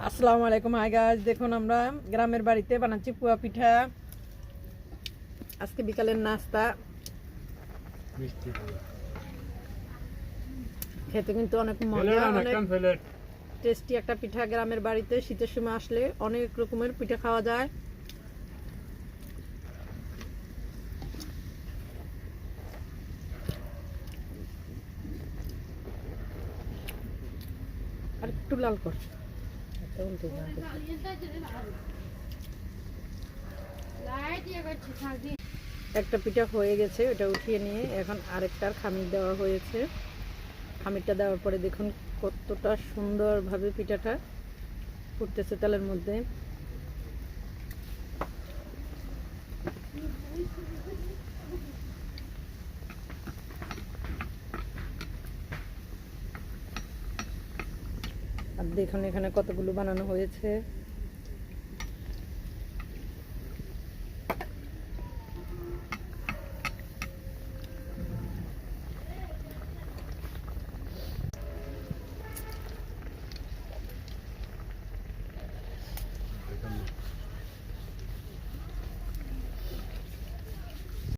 আসসালামু আলাইকুম। Hi guys, দেখুন আমরা গ্রামের বাড়িতে বানাচ্ছি পুয়া পিঠা। আজকে বিকালের নাস্তা। মিষ্টি খেতে কিন্তু অনেক মজা, অনেক টেস্টি একটা পিঠা। গ্রামের বাড়িতে শীতের সময় আসলে অনেক রকমের পিঠা খাওয়া যায়। আর একটু লাল কর। একটা পিঠা হয়ে গেছে, ওটা উঠিয়ে নিয়ে এখন আরেকটার খামির দেওয়া হয়েছে। খামিরটা দেওয়ার পরে দেখুন কতটা সুন্দরভাবে পিঠাটা ফুটতেছে তেলের মধ্যে। আর দেখুন এখানে কতগুলো বানানো হয়েছে।